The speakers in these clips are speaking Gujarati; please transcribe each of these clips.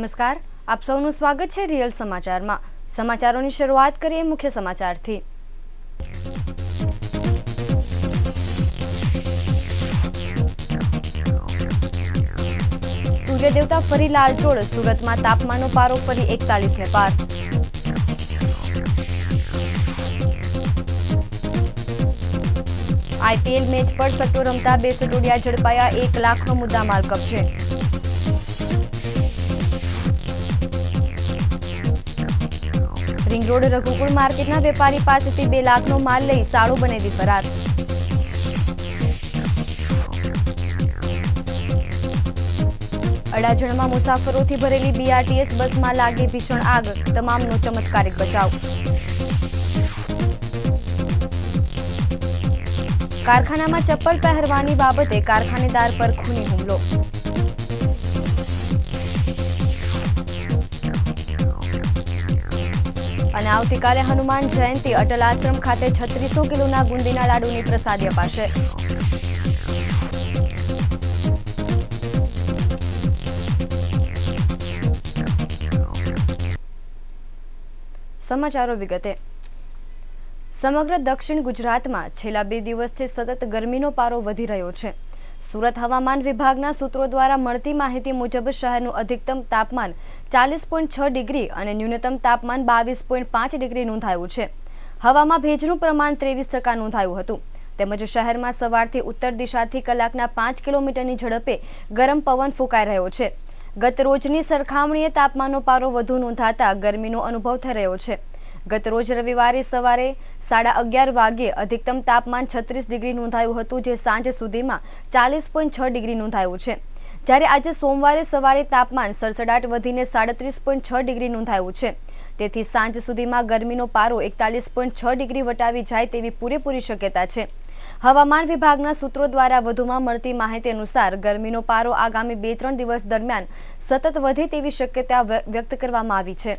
નમસ્કાર, આપ સૌનું સ્વાગત છે રિયલ સમાચારમાં। સમાચારોની શરૂઆત કરીએ મુખ્ય સમાચારથી। સૂર્ય દેવતા ફરી લાલચોળ, સુરતમાં તાપમાનનો પારો ફરી 41 ને પાર। આઈપીએલ મેચ પર સટ્ટો રમતા 2 સટોડિયા ઝડપાયા, 1 લાખનો મુદ્દામાલ કબજે। रिंग रोड रघुकुल मार्केटना वेपारी पासेथी 2 लाखनो माल लई साड़ू बनेवी फरार। अडाजणमां मुसाफरोथी भरेली बीआरटीएस बसमां लागी भीषण आग, तमामनो चमत्कारिक बचाव। कारखानामां चप्पल पहेरवानी बाबते कारखानेदार पर खूनी हुमलो। અને આવતીકાલે હનુમાન જયંતિ, અટલ આશ્રમ ખાતે 3600 કિલોના ગુંદીના લાડુની પ્રસાદી અપાશે। સમાચારો વિગતે। સમગ્ર દક્ષિણ ગુજરાતમાં છેલ્લા 2 દિવસથી સતત ગરમીનો પારો વધી રહ્યો છે। સુરત હવામાન વિભાગના સૂત્રો દ્વારા મળતી માહિતી મુજબ શહેરનું અધિકતમ તાપમાન 40.6 ડિગ્રી અને ન્યૂનતમ તાપમાન 22.5 ડિગ્રી નોંધાયું છે। હવામાં ભેજનું પ્રમાણ 23% નોંધાયું હતું। તેમજ શહેરમાં સવારથી ઉત્તર દિશાથી કલાકના 5 કિલોમીટરની ઝડપે ગરમ પવન ફૂંકાઈ રહ્યો છે। ગત રોજની સરખામણીએ તાપમાનનો પારો વધુ નોંધાતા ગરમીનો અનુભવ થઈ રહ્યો છે। ગત રોજ રવિવારે સવારે 11:30 વાગ્યે અધિકતમ તાપમાન 36 ડિગ્રી નોંધાયું હતું, જે સાંજ સુધીમાં 40.6 ડિગ્રી નોંધાયું છે। જ્યારે આજે સોમવારે સવારે તાપમાન સડસડાટ વધીને 37.6 ડિગ્રી નોંધાયું છે। તેથી સાંજ સુધીમાં ગરમીનો પારો 41.6 ડિગ્રી વટાવી જાય તેવી પૂરેપૂરી શક્યતા છે। હવામાન વિભાગના સૂત્રો દ્વારા વધુમાં મળતી માહિતી અનુસાર ગરમીનો પારો આગામી 2-3 દિવસ દરમિયાન સતત વધે તેવી શક્યતા વ્યક્ત કરવામાં આવી છે।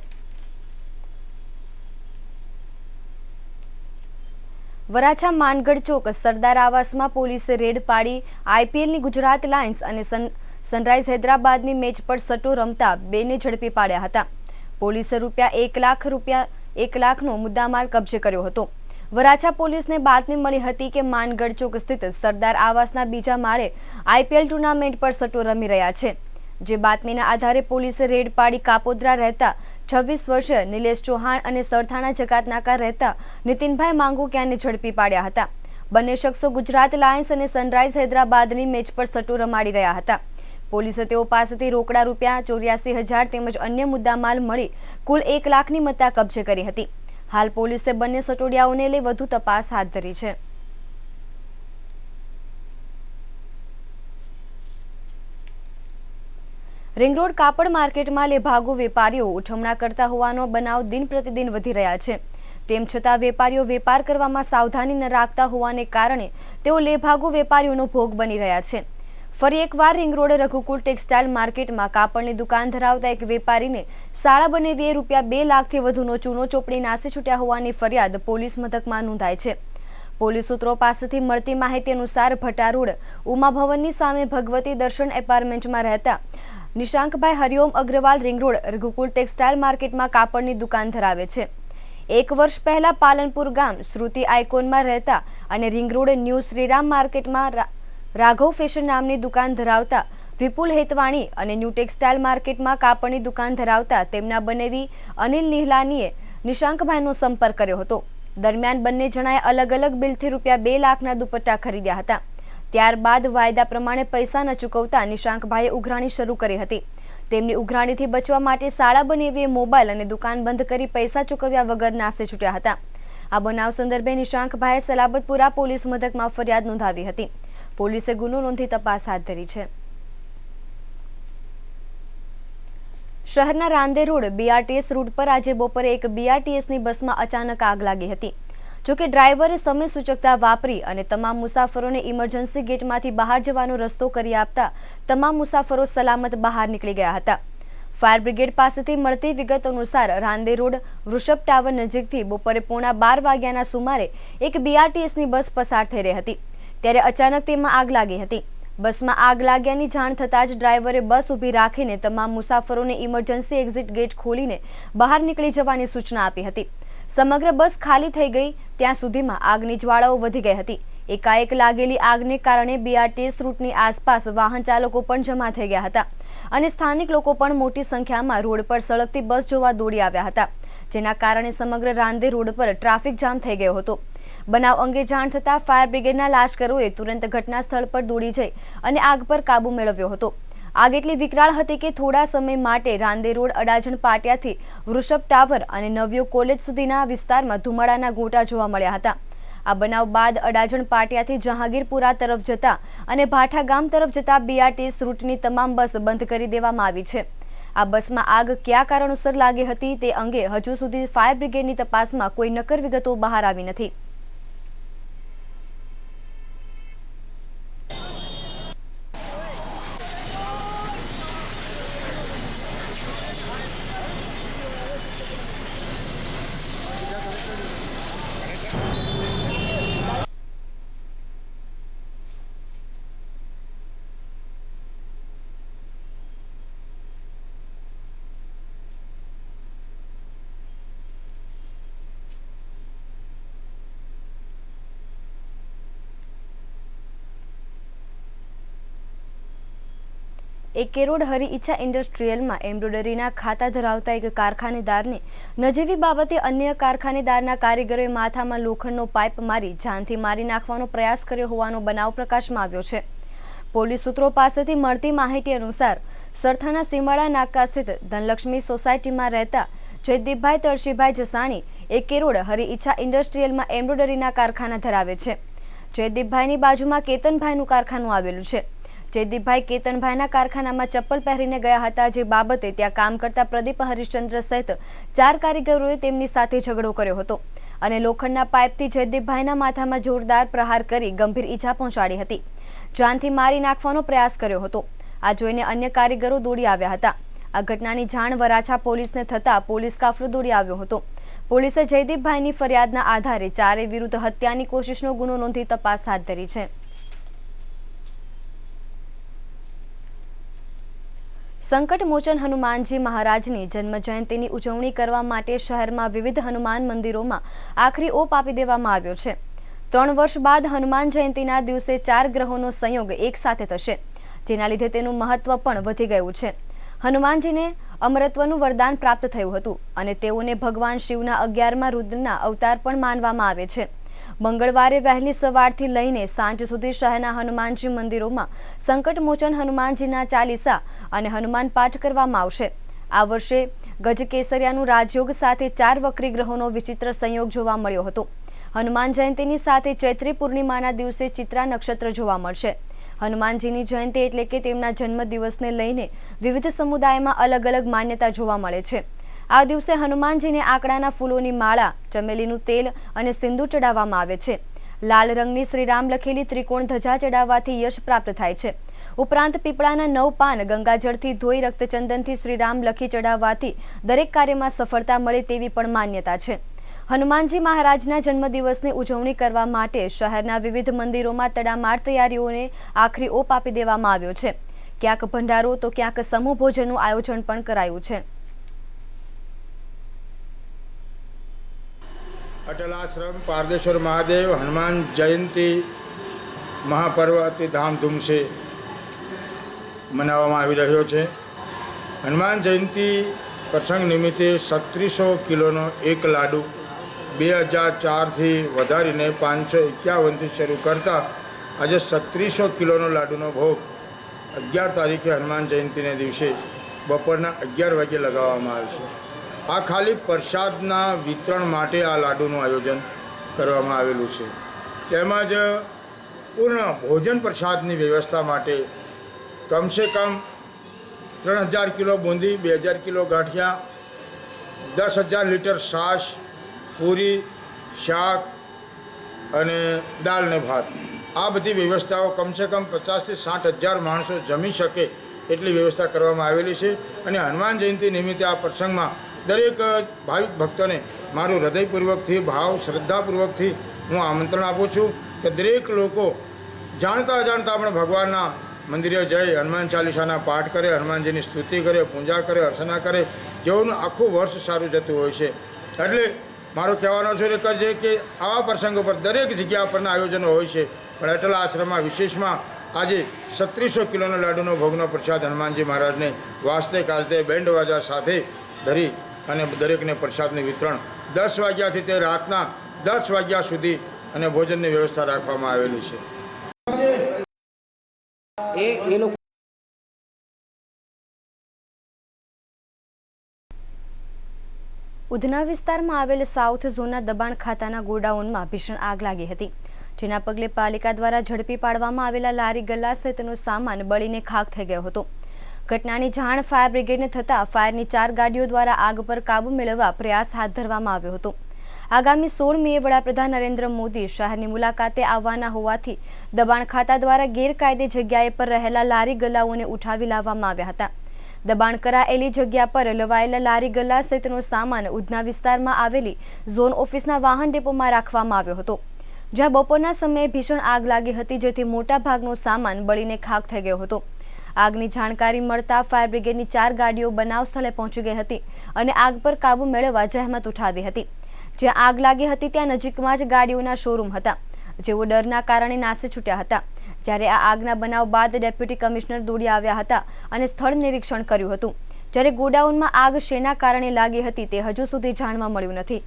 વરાછા માનગઢ ચોક સરદાર આવાસમાં પોલીસે રેડ પાડી આઈપીએલની ગુજરાત લાયન્સ અને સનરાઈઝ હૈદરાબાદની મેચ પર સટ્ટો રમતા 2ને ઝડપી પાડ્યા હતા। પોલીસે ₹1 લાખનો મુદ્દામાલ કબજે કર્યો હતો। વરાછા પોલીસને બાતમી મળી હતી કે માનગઢ ચોક સ્થિત સરદાર આવાસના બીજા માળે આઈપીએલ ટુર્નામેન્ટ પર સટ્ટો રમી રહ્યા છે। જે બાતમીના આધારે પોલીસે રેડ પાડી કાપોદ્રા રહેતા 26 વર્ષીય નિલેશ ચૌહાણ અને સરથાણા જકાતનાકા રહેતા નીતિનભાઈ માંગુકિયાને ઝડપી પાડ્યા હતા। બંને શખ્સો ગુજરાત લાયન્સ અને સનરાઈઝ હૈદરાબાદની મેચ પર સટ્ટો રમાડી રહ્યા હતા। પોલીસે તેઓ પાસેથી રોકડા ₹84,000 તેમજ અન્ય મુદ્દામાલ મળી કુલ 1 લાખની મત્તા કબજે કરી હતી। હાલ પોલીસે બંને સટોડિયાઓને લઈ વધુ તપાસ હાથ ધરી છે। रिंग रोड कापड़ मार्केट में लेभागु वेपारीओ उठमणा करता होवानो बनाव दिन प्रतिदिन वधी रह्या छे। तेम छतां वेपारीओ वेपार करवामां सावधानी न राखता होवाने कारणे तेओ लेभागु वेपारीओनो भोग बनी रह्या छे। फरी एकवार रिंग रोड रघुकुल टेक्सटाइल मार्केट में कापड़नी दुकान धरावता एक वेपारीने शाळा बनेवीए ₹2 लाखथी वधुनो चूनो ચોપડી नासी छूट्या होवानी फरियाद पोलीस मथकमां नोंधाई छे। पोलीस सूत्रों पासेथी मळती माहिती अनुसार भट्टा रोड उमा भवननी सामे भगवती दर्शन एपार्टमेंटमां रहता निशांकभाई हरिओम अग्रवाल रिंग रोड रघुकुल टेक्सटाइल मार्केट में कापड़नी दुकान धरावे छे। 1 वर्ष पहला पालनपुर गाम श्रुति आइकोन में रहता और ring road new Shriram market में राघव फेशन नामनी दुकान धरावता विपुल हेतवाणी और न्यू टेक्सटाइल मार्केट में कापड़नी दुकान धरावता तेमना बनेवी अनिल निहलानीए निशांकभाईनो संपर्क कर्यो हतो। दरमियान बंने जणाए अलग अलग बिलथी ₹2 लाखना दुपट्टा खरीद्या हता। ત્યારબાદ વાયદા પ્રમાણે પૈસા ન ચૂકવતા નિશાંકભાઈએ ઉઘરાણી શરૂ કરી હતી। તેમની ઉઘરાણીથી બચવા માટે શાળા બનેવીએ મોબાઈલ અને દુકાન બંધ કરી પૈસા ચૂકવ્યા વગર નાસે છૂટ્યા હતા। આ બનાવ સંદર્ભે નિશાંકભાઈએ સલાબતપુરા પોલીસ મથકમાં ફરિયાદ નોંધાવી હતી। પોલીસે ગુનો નોંધી તપાસ હાથ ધરી છે। શહેરના રાંદે રોડ બીઆરટીએસ રૂટ પર આજે બપોરે એક બીઆરટીએસની બસમાં અચાનક આગ લાગી હતી। જો કે ડ્રાઈવરે સમય સૂચકતા વાપરી અને તમામ મુસાફરોને ઇમરજન્સી ગેટમાંથી બહાર જવાનો રસ્તો કરી આપતા તમામ મુસાફરો સલામત બહાર નીકળી ગયા હતા। ફાયર બ્રિગેડ પાસેથી મળતી વિગત અનુસાર રાંદે રોડ વૃષભ ટાવર નજીકથી બપોરે 11:15 વાગ્યાના સુમારે એક બીઆરટીએસની બસ પસાર થઈ રહી હતી, ત્યારે અચાનક તેમાં આગ લાગી હતી। બસમાં આગ લાગ્યાની જાણ થતાં જ ડ્રાઈવરે બસ ઊભી રાખીને તમામ મુસાફરોને ઇમરજન્સી એક્ઝિટ ગેટ ખોલીને બહાર નીકળી જવાની સૂચના આપી હતી। સમગ્ર બસ ખાલી થઈ ગઈ ત્યાં સુધીમાં આગની જ્વાળાઓ વધી ગઈ હતી। એકાએક લાગેલી આગને કારણે બીઆરટીએસ રૂટની આસપાસ વાહન ચાલકો પણ જમા થઈ ગયા હતા અને સ્થાનિક લોકો પણ મોટી સંખ્યામાં રોડ પર સળગતી બસ જોવા દોડી આવ્યા હતા, જેના કારણે સમગ્ર રાંદે રોડ પર ટ્રાફિક જામ થઈ ગયો હતો। બનાવ અંગે જાણ થતાં ફાયર બ્રિગેડના લાશ્કરોએ તુરંત ઘટના સ્થળ પર દોડી જઈ અને આગ પર કાબુ મેળવ્યો હતો। આગ એટલી વિકરાળ હતી કે થોડા સમય માટે રાંદે રોડ અડાજણ પાટિયાથી વૃષભ ટાવર અને નવ્યો કોલેજ સુધીના વિસ્તારમાં ધુમાડાના ગોટા જોવા મળ્યા હતા। આ બનાવ બાદ અડાજણ પાટિયાથી જહાંગીરપુરા તરફ જતા અને ભાઠા ગામ તરફ જતા બીઆરટીએસ રૂટની તમામ બસ બંધ કરી દેવામાં આવી છે। આ બસમાં આગ કયા કારણોસર લાગી હતી તે અંગે હજુ સુધી ફાયર બ્રિગેડની તપાસમાં કોઈ નક્કર વિગતો બહાર આવી નથી। એકેરોડ હરી ઈચ્છા ઇન્ડસ્ટ્રીયલમાં એમ્બ્રોઇડરીના ખાતા ધરાવતા એક કારખાનેદારને નજીવી બાબતે અન્ય કારખાનેદારના કારીગરોએ માથામાં લોખંડનો પાઇપ મારી જાનથી મારી નાખવાનો પ્રયાસ કર્યો હોવાનો બનાવ પ્રકાશમાં આવ્યો છે। પોલીસ સૂત્રો પાસેથી મળતી માહિતી અનુસાર સરથાણા સીમાડા નાકા સ્થિત ધનલક્ષ્મી સોસાયટીમાં રહેતા જયદીપભાઈ તળશીભાઈ જસાણી એકેરોડ હરી ઈચ્છા ઇન્ડસ્ટ્રીયલમાં એમ્બ્રોઇડરીના કારખાના ધરાવે છે। જયદીપભાઈની બાજુમાં કેતનભાઈનું કારખાનું આવેલું છે। જયદીપભાઈ કેતનભાઈના કારખાનામાં ચપ્પલ પહેરીને ગયા હતા, જે બાબતે ત્યાં કામ કરતા પ્રદીપ હરિશ્ચંદ્ર સહિત 4 કારીગરોએ તેમની સાથે ઝઘડો કર્યો હતો અને લોખંડના પાઇપથી જયદીપભાઈના માથામાં જોરદાર પ્રહાર કરી ગંભીર ઈજા પહોંચાડી હતી। જાનથી મારી નાખવાનો પ્રયાસ કર્યો હતો। આ જોઈને અન્ય કારીગરો દોડી આવ્યા હતા। આ ઘટનાની જાણ વરાછા પોલીસને થતાં પોલીસ કાફલો દોડી આવ્યો હતો। પોલીસે જયદીપભાઈની ફરિયાદના આધારે 4 વિરુદ્ધ હત્યાની કોશિશનો ગુનો નોંધી તપાસ હાથ ધરી છે। સંકટ મોચન હનુમાનજી મહારાજની જન્મ જયંતિની ઉજવણી કરવા માટે શહેરમાં વિવિધ હનુમાન મંદિરોમાં આખરી ઓપ આપી દેવામાં આવ્યો છે। 3 વર્ષ બાદ હનુમાન જયંતિના દિવસે 4 ગ્રહોનો સંયોગ એક સાથે થશે, જેના લીધે તેનું મહત્વ પણ વધી ગયું છે। હનુમાનજીને અમરત્વનું વરદાન પ્રાપ્ત થયું હતું અને તેઓને ભગવાન શિવના 11મા રુદ્રના અવતાર પણ માનવામાં આવે છે। મંગળવારે વહેલી સવારથી લઈને સાંજ સુધી શહેરના હનુમાનજી મંદિરોમાં સંકટ મોચન હનુમાનજીના ચાલીસા અને હનુમાન પાઠ કરવામાં આવશે। આ વર્ષે ગજકેસરિયાનું રાજયોગ સાથે 4 વક્રી ગ્રહોનો વિચિત્ર સંયોગ જોવા મળ્યો હતો। હનુમાન જયંતિની સાથે ચૈત્રી પૂર્ણિમાના દિવસે ચિત્રા નક્ષત્ર જોવા મળશે। હનુમાનજીની જયંતિ એટલે કે તેમના જન્મદિવસને લઈને વિવિધ સમુદાયમાં અલગ અલગ માન્યતા જોવા મળે છે। આ દિવસે હનુમાનજીને આંકડાના ફૂલોની માળા, ચમેલીનું તેલ અને સિંદૂર ચડાવવામાં આવે છે। લાલ રંગની શ્રીરામ લખેલી ત્રિકોણ ધજા ચડાવવાથી યશ પ્રાપ્ત થાય છે। ઉપરાંત પીપળાના 9 પાન ગંગાજળથી ધોઈ રક્તચંદનથી શ્રીરામ લખી ચડાવવાથી દરેક કાર્યમાં સફળતા મળે તેવી પણ માન્યતા છે। હનુમાનજી મહારાજના જન્મદિવસની ઉજવણી કરવા માટે શહેરના વિવિધ મંદિરોમાં તડામાર તૈયારીઓને આખરી ઓપ આપી દેવામાં આવ્યો છે। ક્યાંક ભંડારો તો ક્યાંક સમૂહ ભોજનનું આયોજન પણ કરાયું છે। अटलाश्रम पारदेश्वर महादेव हनुमान जयंती महापर्व अति धामधूम से मनावવામાં આવી રહ્યો છે। હનુમાન જયંતિ પ્રસંગ નિમિત્તે 3600 કિલોનો એક લાડુ 2004થી વધારીને 551થી શરૂ કરતા આજે 3600 કિલોનો લાડુનો ભોગ 11 તારીખે હનુમાન જયંતિના દિવસે બપોરના 11 વાગે લગાવવામાં આવે છે। આ ખાલી પ્રસાદના વિતરણ માટે આ લાડુનું આયોજન કરવામાં આવેલું છે। તેમજ પૂર્ણ ભોજન પ્રસાદની વ્યવસ્થા માટે કમસે કમ 3000 કિલો બુંદી, 2000 કિલો ગાંઠિયા, 10,000 લીટર છાશ, પૂરી, શાક અને દાળ ને ભાત, આ બધી વ્યવસ્થાઓ કમસે કમ 50,000 થી 60,000 માણસો જમી શકે એટલી વ્યવસ્થા કરવામાં આવેલી છે। અને હનુમાન જયંતિ નિમિત્તે આ પ્રસંગમાં દરેક ભાવિક ભક્તોને મારું હૃદયપૂર્વકથી ભાવ શ્રદ્ધાપૂર્વકથી હું આમંત્રણ આપું છું કે દરેક લોકો જાણતા અજાણતા પણ ભગવાનના મંદિરે જઈ હનુમાન ચાલીસાના પાઠ કરે, હનુમાનજીની સ્તુતિ કરે, પૂજા કરે, અર્ચના કરે, જેઓનું આખું વર્ષ સારું જતું હોય છે. એટલે મારો કહેવાનો છે કે આવા પ્રસંગો પર દરેક જગ્યા પરના આયોજનો હોય છે, પણ અટલ આશ્રમમાં વિશેષમાં આજે 3600 કિલોનો લાડુનો ભોગનો પ્રસાદ હનુમાનજી મહારાજને વાજતે ગાજતે બેન્ડ વાજા સાથે ધરી અને દરેકને પ્રસાદનું વિતરણ 10 વાગ્યાથી તે રાતના 10 વાગ્યા સુધી અને ભોજનની વ્યવસ્થા રાખવામાં આવેલી છે. ઉધના વિસ્તારમાં આવેલ સાઉથ ઝોનના દબાણ ખાતાના ગોડાઉનમાં ભીષણ આગ લાગી હતી, જેના પગલે પાલિકા દ્વારા ઝડપી પાડવામાં આવેલા લારી ગલ્લા સહિતનો સામાન બળીને ખાખ થઈ ગયો હતો. ઘટનાની જાણ ફાયર બ્રિગેડને થતાં ફાયરની 4 ગાડીઓ દ્વારા આગ પર કાબુ મેળવવા પ્રયાસ હાથ ધરવામાં આવ્યો હતો. આગામી 16 મે વડાપ્રધાન નરેન્દ્ર મોદી શહેરની મુલાકાતે આવવાના હોવાથી દબાણ ખાતા દ્વારા ગેરકાયદે જગ્યાએ પર રહેલા લારી ગલ્લાઓને ઉઠાવી લાવવામાં આવ્યા હતા. દબાણ કરાયેલી જગ્યા પર લવાયેલા લારી ગલ્લા સહિતનો સામાન ઉધના વિસ્તારમાં આવેલી ઝોન ઓફિસના વાહન ડેપોમાં રાખવામાં આવ્યો હતો, જ્યાં બપોરના સમયે ભીષણ આગ લાગી હતી, જેથી મોટા ભાગનો સામાન બળીને ખાખ થઈ ગયો હતો. આગની જાણકારી મળતા ફાયર બ્રિગેડની 4 ગાડીઓ બનાવ સ્થળે પહોંચી ગઈ હતી અને આગ પર કાબુ મેળવવા જહેમત ઉઠાવી હતી. જ્યાં આગ લાગી હતી ત્યાં નજીકમાં જ ગાડીઓના શોરૂમ હતા, જેઓ ડરના કારણે નાસી છૂટ્યા હતા. જ્યારે આ આગના બનાવ બાદ ડેપ્યુટી કમિશનર દોડી આવ્યા હતા અને સ્થળ નિરીક્ષણ કર્યું હતું. જ્યારે ગોડાઉનમાં આગ શેના કારણે લાગી હતી તે હજુ સુધી જાણવા મળ્યું નથી.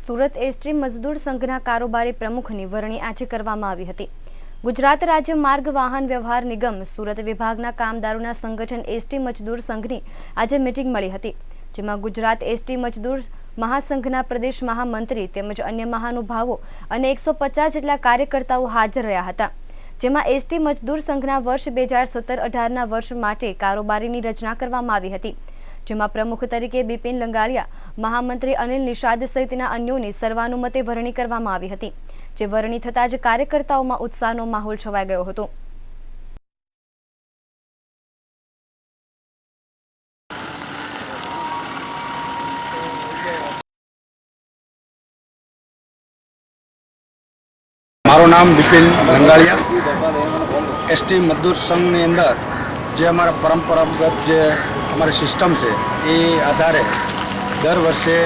સુરત એસટી મજદૂર સંઘના કારોબારી પ્રમુખની વરણી આજે કરવામાં આવી હતી. ગુજરાત રાજ્ય માર્ગ વાહન વ્યવહાર નિગમ સુરત વિભાગના કામદારોના સંગઠન એસટી મજદૂર સંઘની આજે મીટિંગ મળી હતી, જેમાં ગુજરાત એસટી મજદૂર મહાસંઘના પ્રદેશ મહામંત્રી તેમજ અન્ય મહાનુભાવો અને 150 જેટલા કાર્યકર્તાઓ હાજર રહ્યા હતા. જેમાં એસટી મજદૂર સંઘના વર્ષ 2017-18ના વર્ષ માટે કારોબારીની રચના કરવામાં આવી હતી, જેમાં પ્રમુખ તરીકે બિપિન લંગાળિયા, મહામંત્રી અનિલ નિષાદ સહિતના અન્યોની સર્વાનુમતે વરણી કરવામાં આવી હતી. જે વરણી થતાં જ કાર્યકર્તાઓમાં ઉત્સાહનો માહોલ છવાઈ ગયો હતો. મારું નામ બિપિન લંગાળિયા. એસટી મજદૂર સંઘની અંદર જે અમારા પરંપરાગત જે અમારી સિસ્ટમ છે એ આધારે દર વર્ષે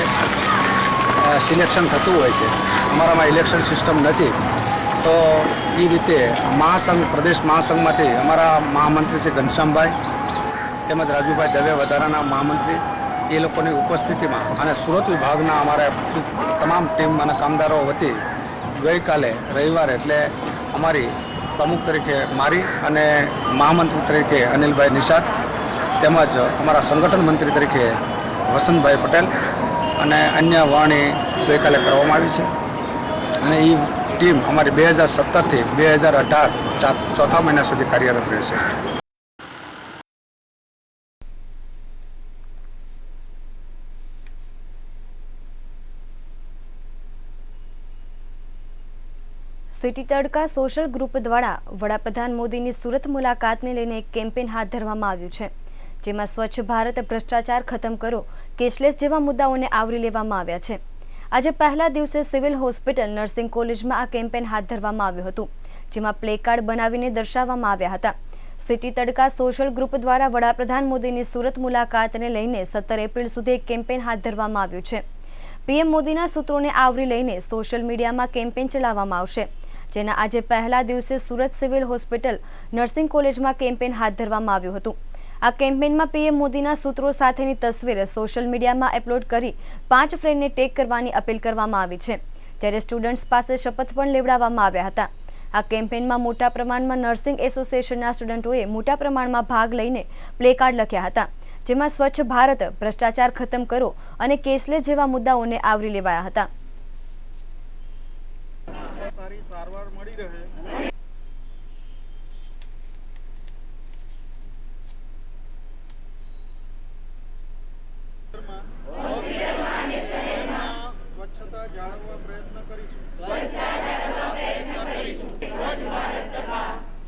સિલેક્શન થતું હોય છે. અમારામાં ઇલેક્શન સિસ્ટમ નથી, તો એ રીતે મહાસંઘ પ્રદેશ મહાસંઘમાંથી અમારા મહામંત્રી શ્રી ઘનશ્યામભાઈ તેમજ રાજુભાઈ દવે વધારાના મહામંત્રી એ લોકોની ઉપસ્થિતિમાં અને સુરત વિભાગના અમારા તમામ ટીમ અને કામદારો વતી ગઈકાલે રવિવારે એટલે અમારી પ્રમુખ તરીકે મારી અને મહામંત્રી તરીકે અનિલભાઈ નિષાદ તેમજ અમારા સંગઠન મંત્રી તરીકે વસંતભાઈ પટેલ અને અન્ય વરણી ગઈકાલે કરવામાં આવી છે. અને એ ટીમ અમારી 2017થી 2018 ચોથા મહિના સુધી કાર્યરત રહેશે. સિટી તડકા સોશિયલ ગ્રુપ દ્વારા વડાપ્રધાન મોદીની સુરત મુલાકાતને લઈને એક કેમ્પેન હાથ ધરવામાં આવ્યું છે, જેમાં સ્વચ્છ ભારત, ભ્રષ્ટાચાર ખતમ કરો, કેશલેસ જેવા મુદ્દાઓને આવરી લેવામાં આવ્યા છે. આજે પહેલા દિવસે સિવિલ હોસ્પિટલ નર્સિંગ કોલેજમાં આ કેમ્પેન હાથ ધરવામાં આવ્યું હતું, જેમાં પ્લે કાર્ડ બનાવીને દર્શાવવામાં આવ્યા હતા. સિટી તડકા સોશિયલ ગ્રુપ દ્વારા વડાપ્રધાન મોદીની સુરત મુલાકાતને લઈને 17 એપ્રિલ સુધી એક કેમ્પેન હાથ ધરવામાં આવ્યું છે. પીએમ મોદીના સૂત્રોને આવરી લઈને સોશિયલ મીડિયામાં કેમ્પેન ચલાવવામાં આવશે, જેના આજે પહેલા દિવસે સુરત સિવિલ હોસ્પિટલ નર્સિંગ કોલેજમાં કેમ્પેન હાથ ધરવામાં આવ્યું હતું. આ કેમ્પેનમાં પીએમ મોદીના સૂત્રો સાથેની તસવીર સોશિયલ મીડિયામાં અપલોડ કરી 5 ફ્રેન્ડને ટેગ કરવાની અપીલ કરવામાં આવી છે, જ્યારે સ્ટુડન્ટ્સ પાસે શપથ પણ લેવડાવવામાં આવ્યા હતા. આ કેમ્પેનમાં મોટા પ્રમાણમાં નર્સિંગ એસોસિએશનના સ્ટુડન્ટોએ મોટા પ્રમાણમાં ભાગ લઈને પ્લેકાર્ડ લખ્યા હતા, જેમાં સ્વચ્છ ભારત, ભ્રષ્ટાચાર ખતમ કરો અને કેશલેસ જેવા મુદ્દાઓને આવરી લેવાયા હતા. સારી સારવાર મળી રહે. સ્વચ્છતા જાળવવા પ્રયત્ન કરીશું.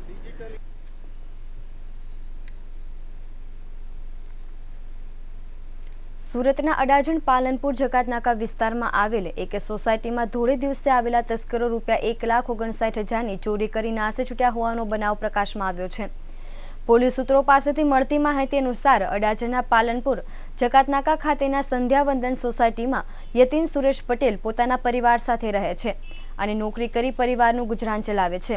ડિજિટલ સુરતના અડાજણ પાલનપુર જકાતનાકા વિસ્તારમાં આવેલ એક સોસાયટીમાં ધોળે દિવસે આવેલા તસ્કરો ₹1,59,000ની ચોરી કરી નાસી છૂટ્યા હોવાનો બનાવ પ્રકાશમાં આવ્યો છે. પોલીસ સૂત્રો પાસેથી મળતી માહિતી અનુસાર અડાજણના પાલનપુર જકાતનાકા ખાતેના સંધ્યાવંદન સોસાયટીમાં યતીન સુરેશ પટેલ પોતાના પરિવાર સાથે રહે છે અને નોકરી કરી પરિવારનું ગુજરાન ચલાવે છે.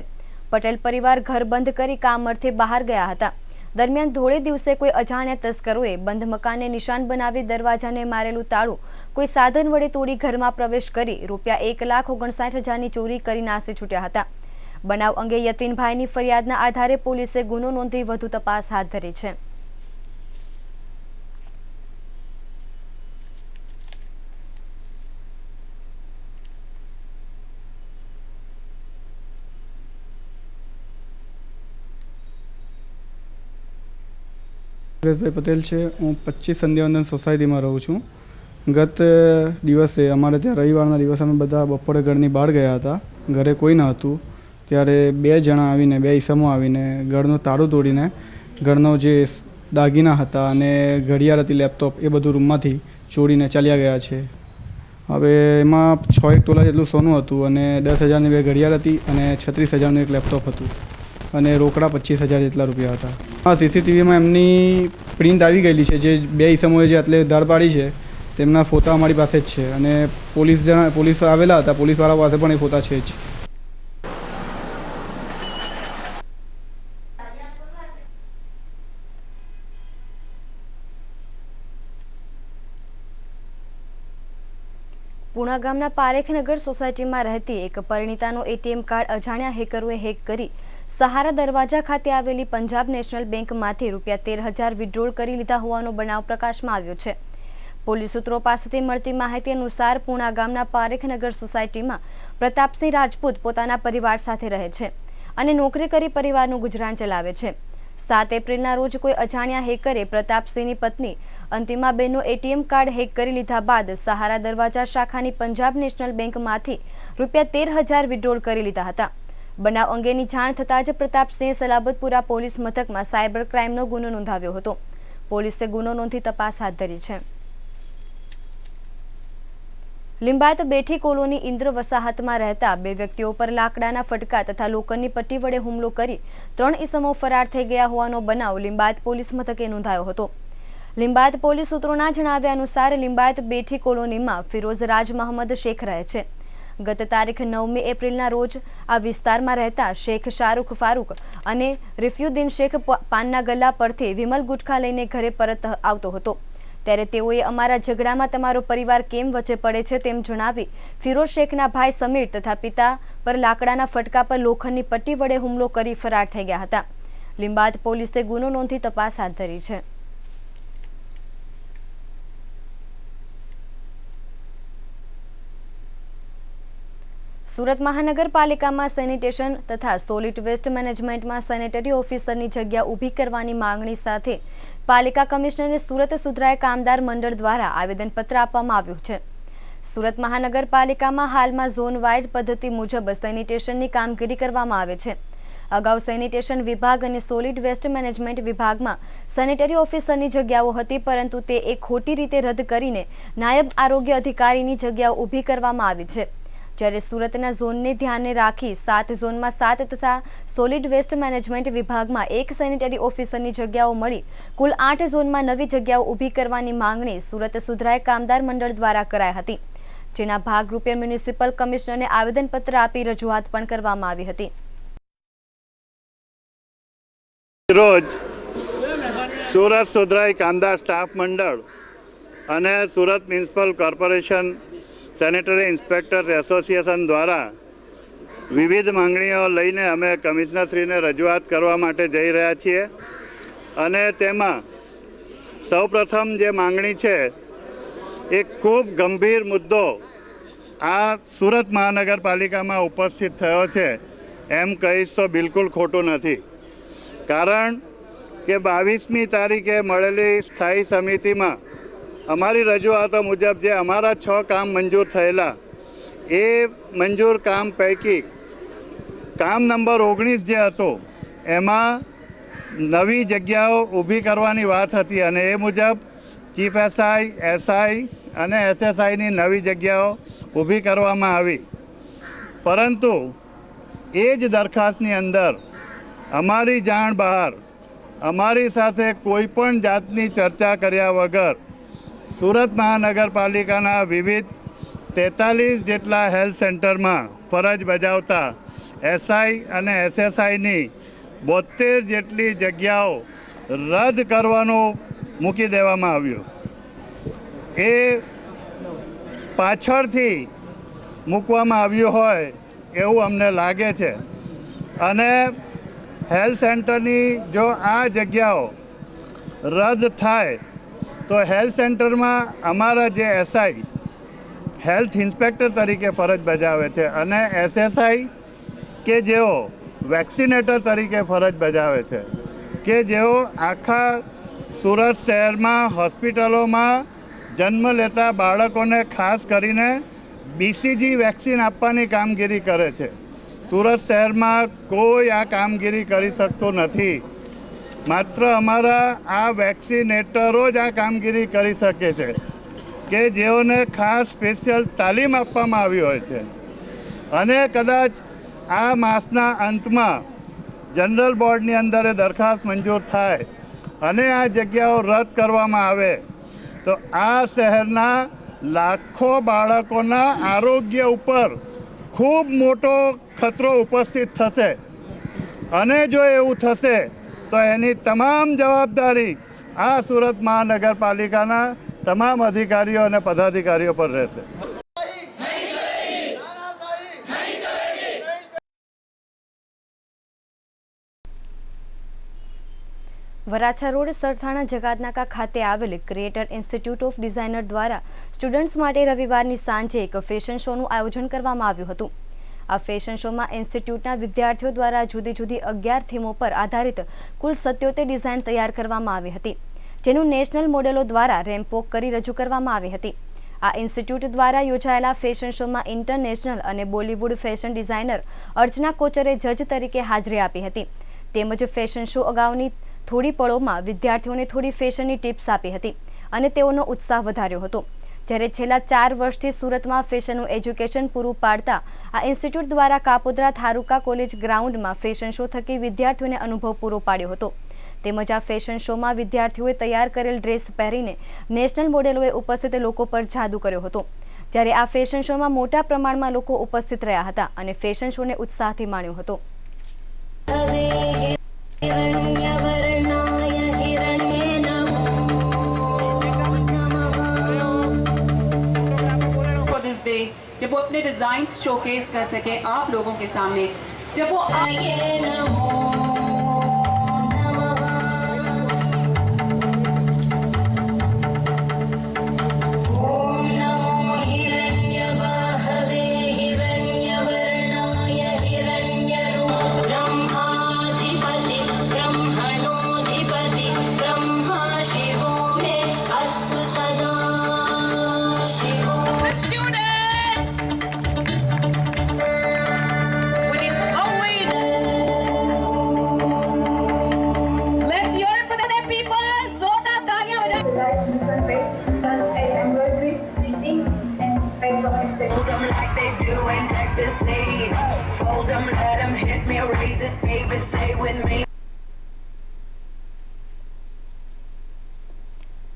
પટેલ પરિવાર ઘર બંધ કરી કામ અર્થે બહાર ગયા હતા. દરમિયાન ધોળે દિવસે કોઈ અજાણ્યા તસ્કરોએ બંધ મકાનને નિશાન બનાવી દરવાજાને મારેલું તાળું કોઈ સાધન વડે તોડી ઘરમાં પ્રવેશ કરી ₹1,59,000ની ચોરી કરી નાસી છૂટ્યા હતા. બનાવ અંગે યતીનભાઈની ફરિયાદના આધારે પોલીસે ગુનો નોંધી વધુ તપાસ હાથ ધરી છે. સુરેશભાઈ પટેલ છે. હું 25 સંધ્યાવંદન સોસાયટીમાં રહું છું. ગત દિવસે અમારે ત્યાં રવિવારના દિવસે અમે બધા બપોરે ઘરની બહાર ગયા હતા. ઘરે કોઈ ન હતું. ત્યારે 2 જણા આવીને 2 ઈસમો આવીને ઘરનું તાળું તોડીને ઘરનો જે દાગીના હતા અને ઘડિયાળ હતી, લેપટોપ, એ બધું રૂમમાંથી ચોરીને ચાલ્યા ગયા છે. હવે એમાં 6 તોલા જેટલું સોનું હતું અને 10,000ની 2 ઘડિયાળ હતી અને 36,000નું એક લેપટોપ હતું અને રોકડા 25,000 જેટલા રૂપિયા હતા. હા, સીસીટીવીમાં એમની પ્રિન્ટ આવી ગયેલી છે. જે 2 ઈસમોએ જે આટલે ધાડ પાડી છે તેમના ફોટા અમારી પાસે જ છે અને પોલીસ આવેલા હતા. પોલીસવાળા પાસે પણ એ ફોટા છે જ. પુણા ગામના પારેખનગર સોસાયટીમાં રહેતી એક પરિણીતાનો એટીએમ કાર્ડ અજાણ્યા હેકરોએ હેક કરી સહારા દરવાજા ખાતે આવેલી પંજાબ નેશનલ બેંકમાંથી ₹13,000 વિડ્રોલ કરી લીધા હોવાનો બનાવ પ્રકાશમાં આવ્યો છે. પોલીસ સૂત્રો પાસેથી મળતી માહિતી અનુસાર પુણા ગામના પારેખનગર સોસાયટીમાં પ્રતાપસિંહ રાજપૂત પોતાના પરિવાર સાથે રહે છે અને નોકરી કરી પરિવારનું ગુજરાન ચલાવે છે. 7 એપ્રિલના રોજ કોઈ અજાણ્યા હેકરે પ્રતાપસિંહની પત્ની અંતિમાબેનનો એટીએમ કાર્ડ હેક કરી લીધા બાદ સહારા દરવાજા શાખાની પંજાબ નેશનલ બેંકમાંથી ₹13,000 વિડ્રોલ કરી લીધા હતા. બનાવ અંગેની જાણ થતાં જ પ્રતાપસિંહે સલાબતપુરા પોલીસ મથકમાં સાયબર ક્રાઇમનો ગુનો નોંધાવ્યો હતો. પોલીસે ગુનો નોંધી તપાસ હાથ ધરી છે. લિંબાયત બેઠી કોલોની ઇન્દ્ર વસાહતમાં રહેતા 2 વ્યક્તિઓ પર લાકડાના ફટકા તથા લોખંડની પટ્ટી વડે હુમલો કરી 3 ઈસમો ફરાર થઈ ગયા હોવાનો બનાવ લિંબાયત પોલીસ મથકે નોંધાયો હતો. લિંબાયત પોલીસ સૂત્રોના જણાવ્યા અનુસાર લિંબાયત બેઠી કોલોનીમાં ફિરોઝ રાજ મહંમદ શેખ રહે છે. ગત તારીખ 9મી એપ્રિલના રોજ આ વિસ્તારમાં રહેતા શેખ શાહરૂખ ફારૂક અને રિફ્યુદ્દીન શેખ પાનના ગલ્લા પરથી વિમલ ગુટખા લઈને ઘરે પરત આવતો હતો. ત્યારે તેઓએ અમારા ઝઘડામાં તમારો પરિવાર કેમ વચ્ચે પડે છે તેમ જણાવી ફિરોઝ શેખના ભાઈ સમીર તથા પિતા પર લાકડાના ફટકા પર લોખંડની પટ્ટી વડે હુમલો કરી ફરાર થઈ ગયા હતા. લિંબાયત પોલીસે ગુનો નોંધી તપાસ હાથ ધરી છે. સુરત મહાનગરપાલિકામાં સેનિટેશન તથા સોલિડ વેસ્ટ મેનેજમેન્ટમાં સેનેટરી ઓફિસરની જગ્યા ઊભી કરવાની માંગણી સાથે પાલિકા કમિશનરને સુરત સુધરાય કામદાર મંડળ દ્વારા આવેદનપત્ર આપવામાં આવ્યું છે. સુરત મહાનગરપાલિકામાં હાલમાં ઝોન વાઇઝ પદ્ધતિ મુજબ સેનિટેશનની કામગીરી કરવામાં આવે છે. અગાઉ સેનિટેશન વિભાગ અને સોલિડ વેસ્ટ મેનેજમેન્ટ વિભાગમાં સેનેટરી ઓફિસરની જગ્યાઓ હતી, પરંતુ તે એક ખોટી રીતે રદ કરીને નાયબ આરોગ્ય અધિકારીની જગ્યાઓ ઊભી કરવામાં આવી છે. જ્યારે સુરતના ઝોનને ધ્યાને રાખી 7 ઝોનમાં 7 તથા સોલિડ વેસ્ટ મેનેજમેન્ટ વિભાગમાં 1 સેનિટરી ઓફિસરની જગ્યાઓ મળી કુલ 8 ઝોનમાં નવી જગ્યાઓ ઊભી કરવાની માંગણી સુરત સુધરાય કામદાર મંડળ દ્વારા કરાઈ હતી, જેના ભાગરૂપે મ્યુનિસિપલ કમિશનરને આવેદનપત્ર આપી રજૂઆત પણ કરવામાં આવી હતી. રોજ સુરત સુધરાઈ કામદાર સ્ટાફ મંડળ અને Surat municipal corporation sanitary inspectors association દ્વારા વિવિધ માંગણીઓ લઈને અમે કમિશનરશ્રીને રજૂઆત કરવા માટે જઈ રહ્યા છીએ. અને તેમાં સૌપ્રથમ જે માંગણી છે એ ખૂબ ગંભીર મુદ્દો આ સુરત મહાનગરપાલિકામાં ઉપસ્થિત થયો છે એમ કહીશ તો બિલકુલ ખોટું નથી. કારણ કે 22મી તારીખે મળેલી સ્થાયી સમિતિમાં અમારી રજૂઆતો મુજબ જે અમારા 6 કામ મંજૂર થયેલા એ મંજૂર કામ પૈકી કામ નંબર 19 જે હતો એમાં નવી જગ્યાઓ ઊભી કરવાની વાત હતી અને એ મુજબ ચીફ એસઆઈ, એસઆઈ અને એસએસઆઈની નવી જગ્યાઓ ઊભી કરવામાં આવી. પરંતુ એ જ દરખાસ્તની અંદર અમારી જાણ બહાર અમારી સાથે કોઈ પણ જાતની ચર્ચા કર્યા વગર સુરત મહાનગરપાલિકાના વિવિધ 43 જેટલા હેલ્થ સેન્ટરમાં ફરજ બજાવતા એસઆઈ અને એસએસઆઈની 72 જેટલી જગ્યાઓ રદ કરવાનું મૂકી દેવામાં આવ્યું. એ પાછળથી મૂકવામાં આવ્યું હોય એવું અમને લાગે છે. અને હેલ્થ સેન્ટરની જો આ જગ્યાઓ રદ થાય તો હેલ્થ સેન્ટરમાં અમારા જે એસઆઈ હેલ્થ ઇન્સ્પેક્ટર તરીકે ફરજ બજાવે છે અને એસએસઆઈ કે જેઓ વેક્સિનેટર તરીકે ફરજ બજાવે છે, કે જેઓ આખા સુરત શહેરમાં હોસ્પિટલોમાં જન્મ લેતા બાળકોને ખાસ કરીને BCG વેક્સિન આપવાની કામગીરી કરે છે. સુરત શહેરમાં કોઈ આ કામગીરી કરી શકતું નથી. માત્ર અમારા આ વેક્સિનેટરો જ આ કામગીરી કરી શકે છે, કે જેઓને ખાસ સ્પેશિયલ તાલીમ આપવામાં આવી હોય છે. અને કદાચ આ માસના અંતમાં જનરલ બોર્ડની અંદર એ દરખાસ્ત મંજૂર થાય અને આ જગ્યાઓ રદ કરવામાં આવે તો આ શહેરના લાખો બાળકોના આરોગ્ય ઉપર ખૂબ મોટો ખતરો ઉપસ્થિત થશે. અને જો એવું થશે તો એની તમામ જવાબદારી આ સુરત મહાનગરપાલિકાના તમામ અધિકારીઓ અને પદાધિકારીઓ પર રહેશે. વરાછા રોડ સરથાણા જગાતનાકા ખાતે આવેલ ક્રિએટર ઇન્સ્ટિટ્યૂટ ઓફ ડિઝાઇનર દ્વારા સ્ટુડન્ટ્સ માટે રવિવારની સાંજે એક ફેશન શોનું આયોજન કરવામાં આવ્યું હતું. આ ફેશન શોમાં ઇન્સ્ટિટ્યૂટના વિદ્યાર્થીઓ દ્વારા જુદી જુદી 11 થીમો પર આધારિત કુલ 77 ડિઝાઇન તૈયાર કરવામાં આવી હતી, જેનું નેશનલ મોડેલો દ્વારા રેમ્પ વોક કરી રજૂ કરવામાં આવી હતી. આ ઇન્સ્ટિટ્યૂટ દ્વારા યોજાયેલા ફેશન શોમાં ઇન્ટરનેશનલ અને બોલિવૂડ ફેશન ડિઝાઇનર અર્ચના કોચરે જજ તરીકે હાજરી આપી હતી. તેમજ ફેશન શો અગાઉની થોડી પળોમાં વિદ્યાર્થીઓને થોડી ફેશનની ટિપ્સ આપી હતી અને તેઓનો ઉત્સાહ વધાર્યો હતો. જ્યારે છેલ્લા 4 વર્ષથી સુરતમાં ફેશનનું એજ્યુકેશન પૂરું પાડતા આ ઇન્સ્ટિટ્યૂટ દ્વારા કાપોદ્રા થારુકા કોલેજ ગ્રાઉન્ડમાં ફેશન શો થકી વિદ્યાર્થીઓને અનુભવ પૂરો પાડ્યો હતો. તેમજ આ ફેશન શોમાં વિદ્યાર્થીઓએ તૈયાર કરેલ ડ્રેસ પહેરીને નેશનલ મોડેલોએ ઉપસ્થિત લોકો પર જાદુ કર્યો હતો. જ્યારે આ ફેશન શોમાં મોટા પ્રમાણમાં લોકો ઉપસ્થિત રહ્યા હતા અને ફેશન શોને ઉત્સાહથી માણ્યો હતો. जब वो अपने डिजाइन शोकेस कर सके आप लोगों के सामने, जब वो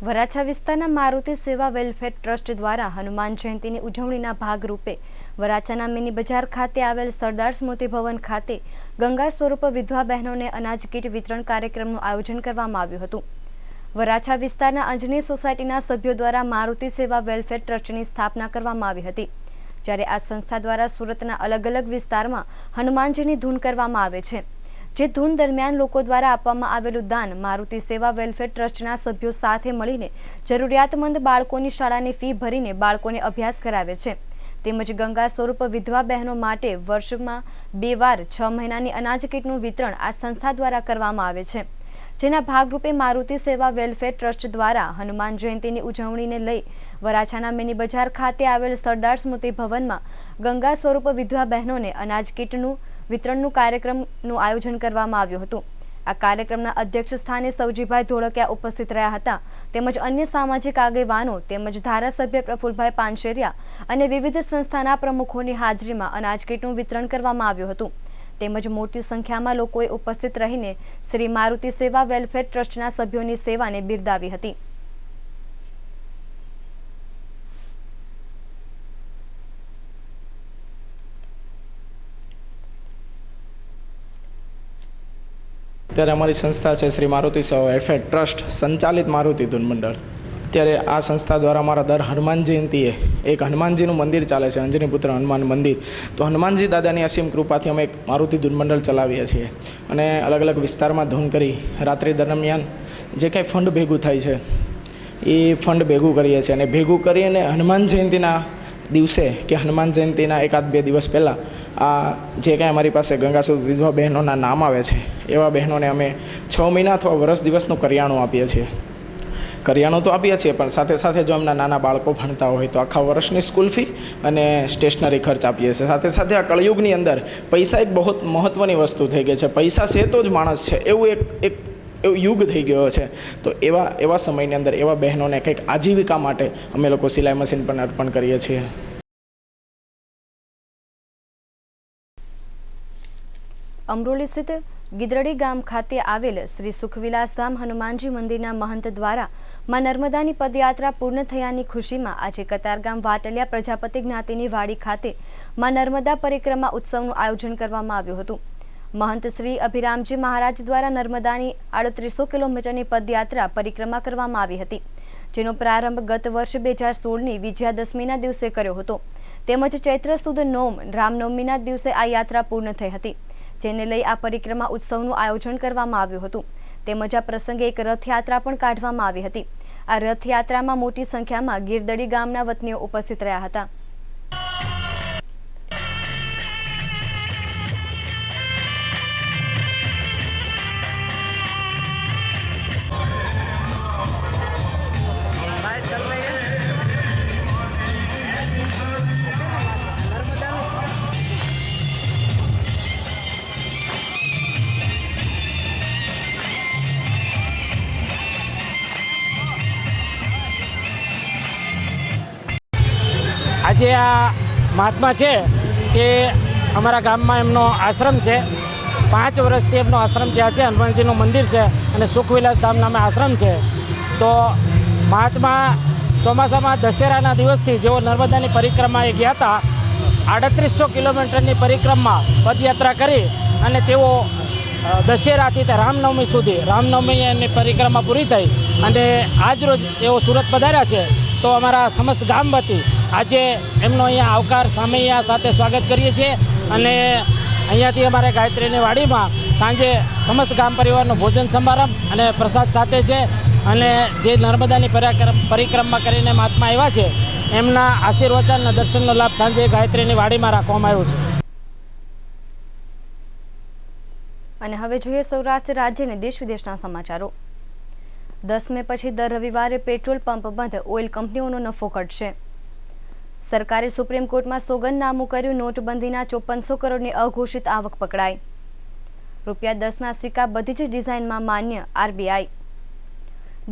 વરાછા વિસ્તારના મારુતિ સેવા વેલફેર ટ્રસ્ટ દ્વારા હનુમાન જયંતીની ઉજવણીના ભાગરૂપે વરાછાના મિની બજાર ખાતે આવેલ સરદાર સ્મૃતિ ભવન ખાતે ગંગા સ્વરૂપ વિધવા બહેનોને અનાજ કીટ વિતરણ કાર્યક્રમનું આયોજન કરવામાં આવ્યું હતું. વરાછા વિસ્તારના અંજની સોસાયટીના સભ્યો દ્વારા મારુતિ સેવા વેલફેર ટ્રસ્ટની સ્થાપના કરવામાં આવી હતી. જ્યારે આ સંસ્થા દ્વારા સુરતના અલગ અલગ વિસ્તારમાં હનુમાનજીની ધૂન કરવામાં આવે છે. જે ધૂન દરમિયાન લોકો દ્વારા આપવામાં આવેલું દાન મારુતિ સેવા વેલફેર ટ્રસ્ટના સભ્યો સાથે મળીને જરૂરિયાતમંદ બાળકોની શાળાની ફી ભરીને બાળકોને અભ્યાસ કરાવે છે. તેમજ ગંગા સ્વરૂપ વિધવા બહેનો માટે વર્ષમાં 2 વાર 6 મહિનાની અનાજ કીટનું વિતરણ આ સંસ્થા દ્વારા કરવામાં આવે છે. જેના ભાગરૂપે મારુતિ સેવા વેલફેર ટ્રસ્ટ દ્વારા હનુમાન જયંતીની ઉજવણીને લઈ વરાછાના મિની બજાર ખાતે આવેલ સરદાર સ્મૃતિ ભવનમાં ગંગા સ્વરૂપ વિધવા બહેનોને અનાજ કીટનું વિતરણનું કાર્યક્રમનું આયોજન કરવામાં આવ્યું હતું. આ કાર્યક્રમના અધ્યક્ષ સ્થાને સૌજીભાઈ ધોળકિયા ઉપસ્થિત રહ્યા હતા. તેમજ અન્ય સામાજિક આગેવાનો તેમજ ધારાસભ્ય પ્રફુલભાઈ પાનશેરિયા અને વિવિધ સંસ્થાના પ્રમુખોની હાજરીમાં અનાજ કીટનું વિતરણ કરવામાં આવ્યું હતું. તેમજ મોટી સંખ્યામાં લોકોએ ઉપસ્થિત રહીને શ્રી મારુતિ સેવા વેલફેર ટ્રસ્ટના સભ્યોની સેવાને બિરદાવી હતી. ત્યારે અમારી સંસ્થા છે શ્રી મારુતિ સેવા વેલફેર ટ્રસ્ટ સંચાલિત મારુતિ ધૂન મંડળ. ત્યારે આ સંસ્થા દ્વારા અમારા દર હનુમાન જયંતીએ એક હનુમાનજીનું મંદિર ચાલે છે, અંજની પુત્ર હનુમાન મંદિર. તો હનુમાનજી દાદાની અસીમ કૃપાથી અમે એક મારુતિ ધૂન મંડળ ચલાવીએ છીએ અને અલગ અલગ વિસ્તારમાં ધૂન કરી રાત્રિ દરમિયાન જે કાંઈ ફંડ ભેગું થાય છે એ ફંડ ભેગું કરીએ છીએ અને ભેગું કરીને હનુમાન જયંતીના દિવસે કે હનુમાન જયંતીના 1-2 દિવસ પહેલાં આ જે કાંઈ અમારી પાસે ગંગા સ્વરૂપ વિધવા બહેનોના નામ આવે છે એવા બહેનોને અમે 6 મહિના અથવા વર્ષ દિવસનું કરિયાણું આપીએ છીએ. કરિયાણું તો આપીએ છીએ પણ સાથે સાથે જો એમના નાના બાળકો ભણતા હોય તો આખા વર્ષની સ્કૂલ ફી અને સ્ટેશનરી ખર્ચ આપીએ છીએ. સાથે સાથે આ કળયુગની અંદર પૈસા એક બહુ મહત્ત્વની વસ્તુ થઈ ગઈ છે. પૈસા છે તો જ માણસ છે એવું એક યુગ થઈ ગયો છે. તો એવા સમયની અંદર એવા બહેનોને કંઈક આજીવિકા માટે અમે લોકો સિલાઈ મશીન પણ અર્પણ કરીએ છીએ. અમરોલી સ્થિત ગીદરડી ગામ ખાતે આવેલ શ્રી સુખવિલાસ ધામ હનુમાનજી મંદિરના મહંત દ્વારા માં નર્મદાની પદયાત્રા પૂર્ણ થયાની ખુશીમાં આજે કતારગામ વાટલિયા પ્રજાપતિ જ્ઞાતિની વાડી ખાતે માં નર્મદા પરિક્રમા ઉત્સવનું આયોજન કરવામાં આવ્યું હતું. મહંત શ્રી અભિરામજી મહારાજ દ્વારા નર્મદાની 3800 કિલોમીટરની પદયાત્રા પરિક્રમા કરવામાં આવી હતી. જેનો પ્રારંભ ગત વર્ષ 2016ની વિજયાદશમીના દિવસે કર્યો હતો. તેમજ ચૈત્ર સુદ નોમ રામનવમીના દિવસે આ યાત્રા પૂર્ણ થઈ હતી. જેને લઈ આ પરિક્રમા ઉત્સવનું આયોજન કરવામાં આવ્યું હતું. તેમજ આ પ્રસંગે એક રથયાત્રા પણ કાઢવામાં આવી હતી. આ રથયાત્રામાં મોટી સંખ્યામાં ગીરદડી ગામના વતનીઓ ઉપસ્થિત રહ્યા હતા. આજે આ મહાત્મા છે કે અમારા ગામમાં એમનો આશ્રમ છે. 5 વર્ષથી એમનો આશ્રમ ત્યાં છે. હનુમાનજીનું મંદિર છે અને સુખવિલાસ ધામ નામે આશ્રમ છે. તો મહાત્મા ચોમાસામાં દશેરાના દિવસથી જેઓ નર્મદાની પરિક્રમાએ ગયા હતા 3800 કિલોમીટરની પરિક્રમા પદયાત્રા કરી અને તેઓ દશેરાથી તે રામનવમી સુધી રામનવમીની પરિક્રમા પૂરી થઈ અને આજરોજ તેઓ સુરત પધાર્યા છે. તો અમારા સમસ્ત ગામ વતી આજે એમનો અહીંયા આવકાર સામૈયા સાથે સ્વાગત કરીએ છીએ અને અહીંયાથી અમારે ગાયત્રીની વાડીમાં સાંજે સમસ્ત ગામ પરિવારનો ભોજન સમારંભ અને પ્રસાદ સાથે છે. અને જે નર્મદાની પરિક્રમા કરીને મહાત્મા આવ્યા છે એમના આશીર્વચન અને દર્શનનો લાભ સાંજે ગાયત્રીની વાડીમાં રાખવામાં આવ્યો છે. અને હવે જોઈએ સૌરાષ્ટ્ર રાજ્ય અને દેશ વિદેશના સમાચારો. 10 મે પછી દર રવિવારે પેટ્રોલ પંપ બંધ, ઓઇલ કંપનીઓનો નફો ઘટશે. સરકારે સુપ્રીમ કોર્ટમાં સોગંદનામું કર્યું. નોટબંધીના 5400 કરોડની અઘોષિત આવક પકડાઈ. ₹10ના સિક્કા બધી જ ડિઝાઇનમાં માન્ય. RBI.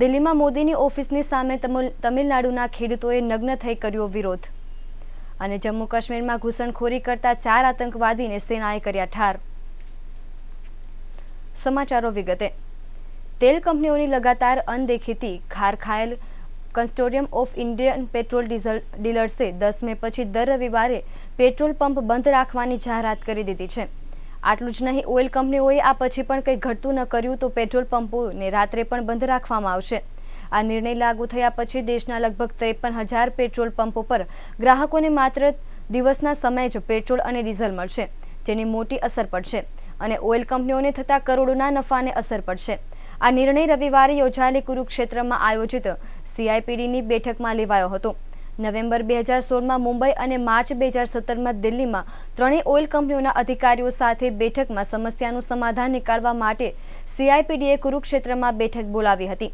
દિલ્હીમાં મોદીની ઓફિસની સામે તમિલનાડુના ખેડૂતોએ નગ્ન થઈ કર્યો વિરોધ. અને જમ્મુ કાશ્મીરમાં ઘૂસણખોરી કરતા 4 આતંકવાદીને સેનાએ કર્યા ઠાર. સમાચારો વિગતે. તેલ કંપનીઓની લગાતાર અનદેખીથી ખાર ખાયેલ consortium of Indian petrol diesel ડીલર્સે 10 મે પછી દર રવિવારે પેટ્રોલ પંપ બંધ રાખવાની જાહેરાત કરી દીધી છે. આટલું જ નહીં, ઓઇલ કંપનીઓએ આ પછી પણ કંઈ ઘટતું ન કર્યું તો પેટ્રોલ પંપોને રાત્રે પણ બંધ રાખવામાં આવશે. આ નિર્ણય લાગુ થયા પછી દેશના લગભગ 53,000 પેટ્રોલ પંપો પર ગ્રાહકોને માત્ર દિવસના સમયે જ પેટ્રોલ અને ડીઝલ મળશે, જેની મોટી અસર પડશે અને ઓઇલ કંપનીઓને થતા કરોડોના નફાને અસર પડશે. આ નિર્ણય રવિવારે યોજાયેલી કુરુક્ષેત્રમાં આયોજિત CIPDની બેઠકમાં લેવાયો હતો. નવેમ્બર 2016માં મુંબઈ અને માર્ચ 2017માં દિલ્હીમાં ત્રણેય ઓઇલ કંપનીઓના અધિકારીઓ સાથે બેઠકમાં સમસ્યાનું સમાધાન નીકાળવા માટે CIPDએ કુરુક્ષેત્રમાં બેઠક બોલાવી હતી.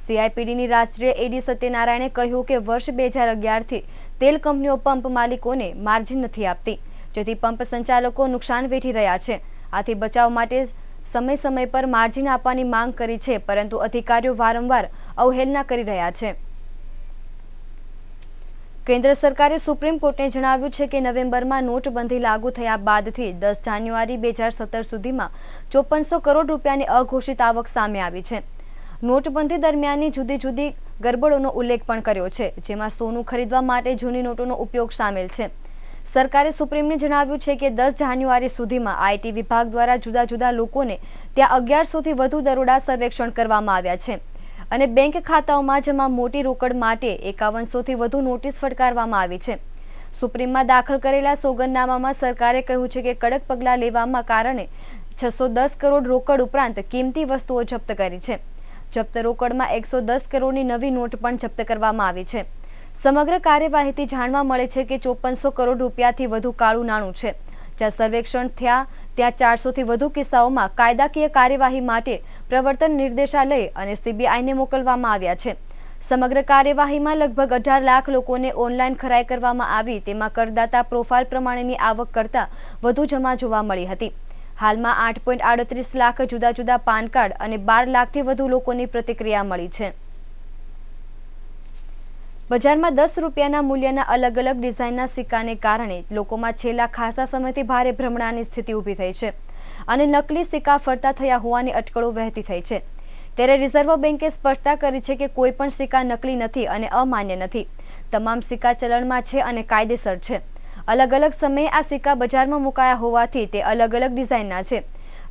CIPDની રાષ્ટ્રીય AD સત્યનારાયણે કહ્યું કે વર્ષ 2011થી તેલ કંપનીઓ પંપ માલિકોને માર્જિન નથી આપતી, જેથી પંપ સંચાલકો નુકસાન વેઠી રહ્યા છે. આથી બચાવ માટે સમય પર માર્જિન આપવાની માંગ કરી છે, પરંતુ અધિકારીઓ વારંવાર અવહેલના કરી રહ્યા છે. કેન્દ્ર સરકારે સુપ્રીમ કોર્ટને જણાવ્યું છે કે નવેમ્બરમાં નોટબંધી લાગુ થયા બાદથી 10 જાન્યુઆરી 2017 સુધીમાં 5400 કરોડ રૂપિયાની અઘોષિત આવક સામે આવી છે. નોટબંધી દરમિયાનની જુદી જુદી ગરબડોનો ઉલ્લેખ પણ કર્યો છે, જેમાં સોનું ખરીદવા માટે જૂની નોટોનો ઉપયોગ સામેલ છે. સરકારે સુપ્રીમને જણાવ્યું છે કે 10 જાન્યુઆરી સુધીમાં IT વિભાગ દ્વારા જુદા જુદા લોકોને ત્યાં 1100થી વધુ દરોડા સર્વેક્ષણ કરવામાં આવ્યા છે અને બેંક ખાતાઓમાં જમા મોટી રોકડ માટે 5100થી વધુ નોટિસ ફટકારવામાં આવી છે. સુપ્રીમમાં દાખલ કરેલા સોગંદનામામાં સરકારે કહ્યું છે કે કડક પગલાં લેવામાં કારણે 610 કરોડ રોકડ ઉપરાંત કિંમતી વસ્તુઓ જપ્ત કરી છે. જપ્ત રોકડમાં 110 કરોડની નવી નોટ પણ જપ્ત કરવામાં આવી છે. સમગ્ર કાર્યવાહીથી જાણવા મળે છે કે 5400 કરોડ રૂપિયાથી વધુ કાળું નાણું છે. જ્યાં સર્વેક્ષણ થયા ત્યાં 400થી વધુ કિસ્સાઓમાં કાયદાકીય કાર્યવાહી માટે પ્રવર્તન નિર્દેશાલય અને CBIને મોકલવામાં આવ્યા છે. સમગ્ર કાર્યવાહીમાં લગભગ 18 લાખ લોકોને ઓનલાઈન ખરાઈ કરવામાં આવી, તેમાં કરદાતા પ્રોફાઇલ પ્રમાણેની આવક કરતાં વધુ જમા જોવા મળી હતી. હાલમાં 8.38 લાખ જુદા જુદા પાન કાર્ડ અને 12 લાખથી વધુ લોકોની પ્રતિક્રિયા મળી છે. બજારમાં 10 રૂપિયાના મૂલ્યના અલગ અલગ ડિઝાઇનના સિક્કાને કારણે લોકોમાં છેલ્લા ખાસા સમયથી ભારે ભ્રમણાની સ્થિતિ ઊભી થઈ છે અને નકલી સિક્કા ફરતા થયા હોવાની અટકળો વહેતી થઈ છે. ત્યારે રિઝર્વ બેન્કે સ્પષ્ટતા કરી છે કે કોઈ પણ સિક્કા નકલી નથી અને અમાન્ય નથી. તમામ સિક્કા ચલણમાં છે અને કાયદેસર છે. અલગ અલગ સમયે આ સિક્કા બજારમાં મુકાયા હોવાથી તે અલગ અલગ ડિઝાઇનના છે.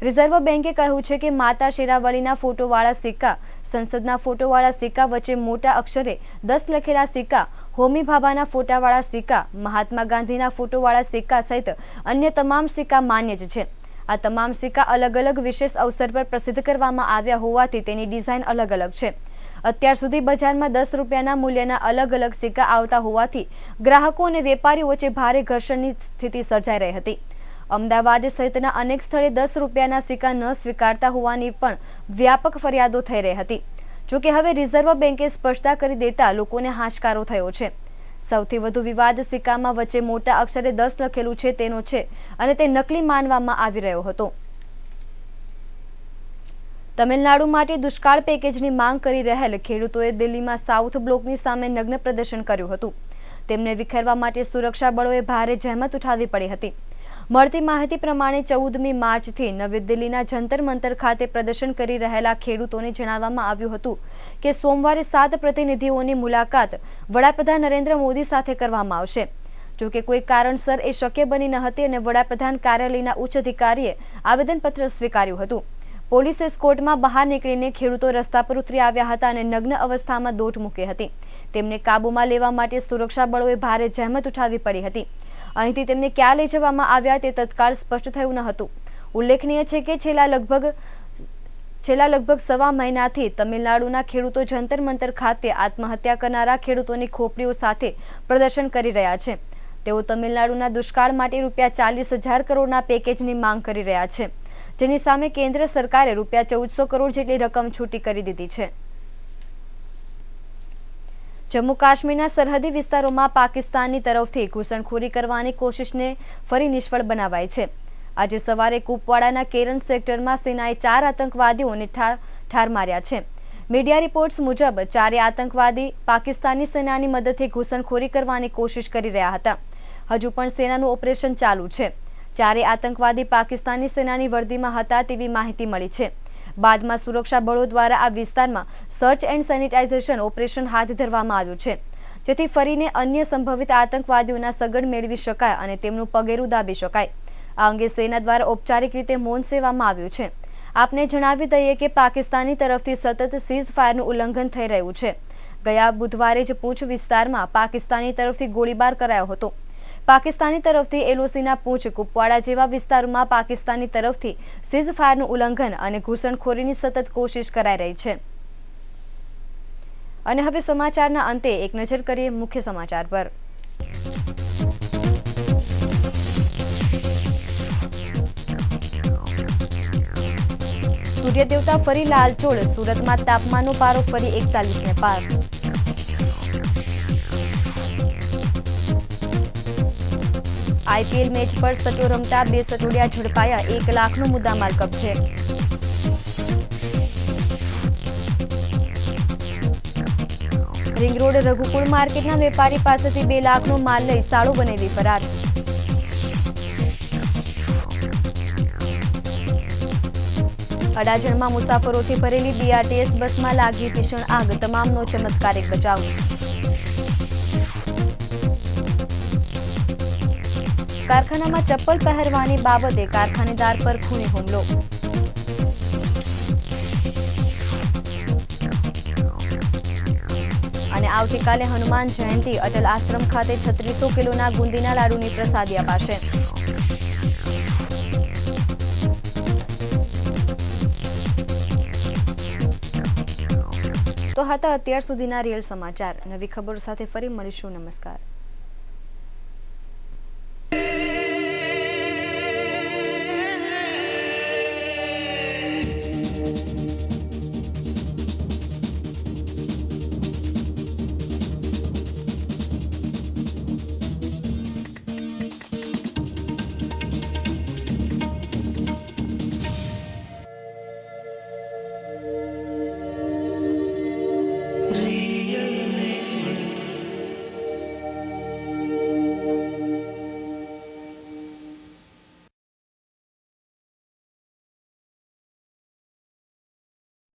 રિઝર્વ બેન્કે કહ્યું છે કે માતા શેરાવલીના ફોટોવાળા સિક્કા, સંસદના ફોટોવાળા સિક્કા વચ્ચે મોટા અક્ષરે 10 લખેલા સિક્કા, હોમી ભાભાના ફોટાવાળા સિક્કા, મહાત્મા ગાંધીના ફોટોવાળા સિક્કા સહિત અન્ય તમામ સિક્કા માન્ય જ છે. આ તમામ સિક્કા અલગ અલગ વિશેષ અવસર પર પ્રસિદ્ધ કરવામાં આવ્યા હોવાથી તેની ડિઝાઇન અલગ અલગ છે. અત્યાર સુધી બજારમાં 10 રૂપિયાના મૂલ્યના અલગ અલગ સિક્કા આવતા હોવાથી ગ્રાહકો અને વેપારીઓ વચ્ચે ભારે ઘર્ષણની સ્થિતિ સર્જાઈ રહી હતી. અમદાવાદ સહિતના અનેક સ્થળે 10 રૂપિયાના સિક્કા ન સ્વીકારતા હોવાની પણ વ્યાપક ફરિયાદો થઈ રહી હતી. જોકે હવે રિઝર્વ બેન્કે સ્પષ્ટતા કરી દેતા લોકોને હાશકારો થયો છે. સૌથી વધુ વિવાદ સિક્કામાં વચ્ચે મોટા અક્ષરે 10 લખેલું છે તેનો છે અને તે નકલી માનવામાં આવી રહ્યો હતો. તમિલનાડુ માટે દુષ્કાળ પેકેજની માંગ કરી રહેલ ખેડૂતોએ દિલ્હીમાં સાઉથ બ્લોકની સામે નગ્ન પ્રદર્શન કર્યું હતું. તેમને વિખેરવા માટે સુરક્ષા બળોએ ભારે જહેમત ઉઠાવવી પડી હતી. મળતી માહિતી પ્રમાણે 14મી માર્ચથી નવી દિલ્હીના જંતર મંતર ખાતે પ્રદર્શન કરી રહેલા ખેડૂતોને જણાવવામાં આવ્યું હતું કે સોમવારે 7 પ્રતિનિધિઓની મુલાકાત વડાપ્રધાન નરેન્દ્ર મોદી સાથે કરવામાં આવશે. જોકે કોઈ કારણસર એ શક્ય બની ન હતી અને વડાપ્રધાન કાર્યાલયના ઉચ્ચ અધિકારીએ આવેદનપત્ર સ્વીકાર્યું હતું. પોલીસ એસ્કોર્ટમાં બહાર નીકળીને ખેડૂતો રસ્તા પર ઉતરી આવ્યા હતા અને નગ્ન અવસ્થામાં દોટ મૂકી હતી. તેમને કાબૂમાં લેવા માટે સુરક્ષા બળોએ ભારે જહેમત ઉઠાવવી પડી હતી. અહીંથી તેમને ક્યાં લઈ જવામાં આવ્યા તે તત્કાળ સ્પષ્ટ થયું ન હતું. ઉલ્લેખનીય છે કે છેલ્લા લગભગ સવા મહિનાથી તમિલનાડુના ખેડૂતો જંતર મંતર ખાતે આત્મહત્યા કરનારા ખેડૂતોની ખોપડીઓ સાથે પ્રદર્શન કરી રહ્યા છે. તેઓ તમિલનાડુના દુષ્કાળ માટે ₹40,000 કરોડના પેકેજની માંગ કરી રહ્યા છે, જેની સામે કેન્દ્ર સરકારે ₹1400 કરોડ જેટલી રકમ છૂટી કરી દીધી છે. જમ્મુ કાશ્મીરના સરહદી વિસ્તારોમાં પાકિસ્તાનની તરફથી ઘૂસણખોરી કરવાની કોશિશને ફરી નિષ્ફળ બનાવાઈ છે. આજે સવારે કુપવાડાના કેરન સેક્ટરમાં સેનાએ 4 આતંકવાદીઓને ઠાર માર્યા છે. મીડિયા રિપોર્ટ્સ મુજબ 4 આતંકવાદી પાકિસ્તાની સેનાની મદદથી ઘૂસણખોરી કરવાની કોશિશ કરી રહ્યા હતા. હજુ પણ સેનાનું ઓપરેશન ચાલુ છે. 4 આતંકવાદી પાકિસ્તાની સેનાની વર્દીમાં હતા તેવી માહિતી મળી છે. બાદમાં સુરક્ષા બળો દ્વારા આ વિસ્તારમાં સર્ચ એન્ડ સેનિટાઇઝેશન ઓપરેશન હાથ ધરવામાં આવ્યું છે, જેથી ફરીને અન્ય સંભવિત આતંકવાદીઓના સગડ મેળવી શકાય અને તેમનું પગેરું દાબી શકાય. આ અંગે સેના દ્વારા ઔપચારિક રીતે મૌન સેવામાં આવ્યું છે. આપને જણાવી દઈએ કે પાકિસ્તાની તરફથી સતત સીઝ ફાયરનું ઉલ્લંઘન થઈ રહ્યું છે. ગયા બુધવારે જ પૂંછ વિસ્તારમાં પાકિસ્તાની તરફથી ગોળીબાર કરાયો હતો. પાકિસ્તાની તરફથી એલઓસીના પૂંછ કુપવાડા જેવા વિસ્તારોમાં પાકિસ્તાની તરફથી સીઝ ફાયરનું ઉલ્લંઘન અને ઘૂસણખોરીની સતત કોશિશ કરાઈ રહી છે. અને હવે સમાચારના અંતે એક નજર કરીએ મુખ્ય સમાચાર પર. સૂર્ય દેવતા ફરી લાલચોળ, સુરતમાં તાપમાનનો પારો ફરી 41ને પાર. આઈપીએલ મેચ પર સટ્ટો રમતા 2 સટોડિયા ઝડપાયા, 1 લાખનો મુદ્દામાલ કબજે. રિંગ રોડ રઘુકુળ માર્કેટના વેપારી પાસેથી 2 લાખનો માલ લઈ સાળો બનાવી ફરાર. અડાજણમાં મુસાફરોથી ભરેલી બીઆરટીએસ બસમાં લાગી ભીષણ આગ, તમામનો ચમત્કારિક બચાવ. કારખાનામાં ચપ્પલ પહેરવાની બાબતે કારખાનેદાર પર ખૂની હુમલો. અને આવતીકાલે હનુમાન જયંતિ, અટલ આશ્રમ ખાતે 3600 કિલોના ગુંદીના લાડુની પ્રસાદી અપાશે. તો હતા અત્યાર સુધીના રિયલ સમાચાર. નવી ખબરો સાથે ફરી મળીશું. નમસ્કાર.